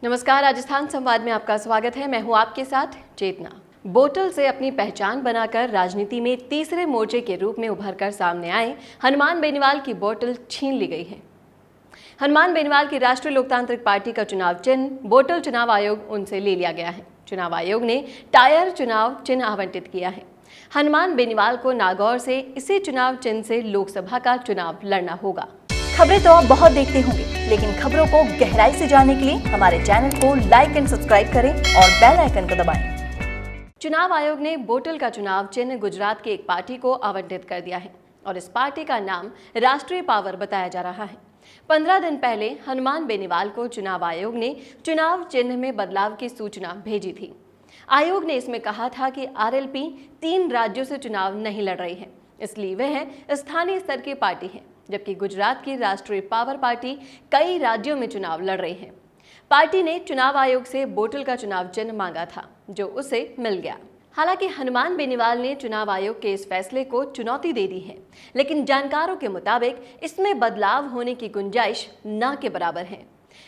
नमस्कार, राजस्थान संवाद में आपका स्वागत है। मैं हूं आपके साथ चेतना। बोतल से अपनी पहचान बनाकर राजनीति में तीसरे मोर्चे के रूप में उभरकर सामने आए हनुमान बेनीवाल की बोतल छीन ली गई है। हनुमान बेनीवाल की राष्ट्रीय लोकतांत्रिक पार्टी का चुनाव चिन्ह बोतल चुनाव आयोग उनसे ले लिया गया है। चुनाव आयोग ने टायर चुनाव चिन्ह आवंटित किया है। हनुमान बेनीवाल को नागौर से इसी चुनाव चिन्ह से लोकसभा का चुनाव लड़ना होगा। खबरें तो आप बहुत देखते होंगे, लेकिन खबरों को गहराई से जानने के लिए हमारे चैनल को लाइक एंड सब्सक्राइब करें और बेल आइकन को दबाएं। चुनाव आयोग ने बोतल का चुनाव चिन्ह गुजरात की एक पार्टी को आवंटित कर दिया है और इस पार्टी का नाम राष्ट्रीय पावर बताया जा रहा है। 15 दिन पहले हनुमान बेनीवाल को चुनाव आयोग ने चुनाव चिन्ह में बदलाव की सूचना भेजी थी। आयोग ने इसमें कहा था कि आरएलपी 3 राज्यों से चुनाव नहीं लड़ रही है, इसलिए वह स्थानीय स्तर की पार्टी है, जबकि गुजरात की राष्ट्रीय पावर पार्टी कई राज्यों में चुनाव लड़ रही है। पार्टी ने चुनाव आयोग से बोतल का चुनाव चिन्ह मांगा था, जो उसे मिल गया। हालांकि हनुमान बेनीवाल ने चुनाव आयोग के इस फैसले को चुनौती दे दी है, लेकिन जानकारों के मुताबिक इसमें बदलाव होने की गुंजाइश न के बराबर है।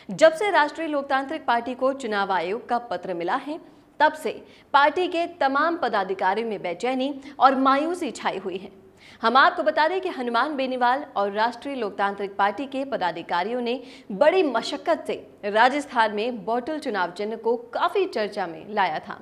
जब से राष्ट्रीय लोकतांत्रिक पार्टी को चुनाव आयोग का पत्र मिला है, तब से पार्टी के तमाम पदाधिकारियों में बेचैनी और मायूसी छाई हुई है। हम आपको बता दें कि हनुमान बेनीवाल और राष्ट्रीय लोकतांत्रिक पार्टी के पदाधिकारियों ने बड़ी मशक्कत से राजस्थान में बोतल चुनाव चिन्ह को काफी चर्चा में लाया था।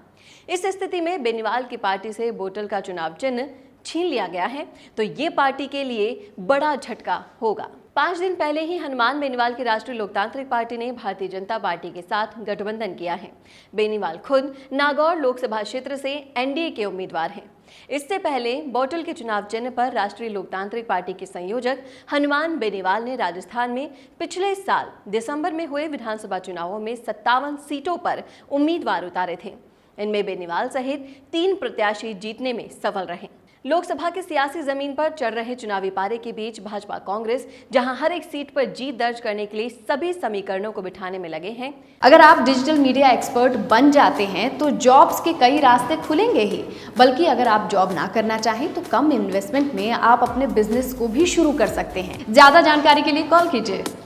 इस स्थिति में बेनीवाल की पार्टी से बोतल का चुनाव चिन्ह छीन लिया गया है, तो ये पार्टी के लिए बड़ा झटका होगा। 5 दिन पहले ही हनुमान बेनीवाल की राष्ट्रीय लोकतांत्रिक पार्टी ने भारतीय जनता पार्टी के साथ गठबंधन किया है। बेनीवाल खुद नागौर लोकसभा क्षेत्र से एनडीए के उम्मीदवार हैं। इससे पहले बोतल के चुनाव चिन्ह पर राष्ट्रीय लोकतांत्रिक पार्टी के संयोजक हनुमान बेनीवाल ने राजस्थान में पिछले साल दिसंबर में हुए विधानसभा चुनावों में 57 सीटों पर उम्मीदवार उतारे थे। इनमें बेनीवाल सहित 3 प्रत्याशी जीतने में सफल रहे। लोकसभा की सियासी जमीन पर चल रहे चुनावी पारे के बीच भाजपा कांग्रेस जहां हर एक सीट पर जीत दर्ज करने के लिए सभी समीकरणों को बिठाने में लगे हैं। अगर आप डिजिटल मीडिया एक्सपर्ट बन जाते हैं तो जॉब्स के कई रास्ते खुलेंगे ही, बल्कि अगर आप जॉब ना करना चाहें तो कम इन्वेस्टमेंट में आप अपने बिजनेस को भी शुरू कर सकते हैं। ज्यादा जानकारी के लिए कॉल कीजिए।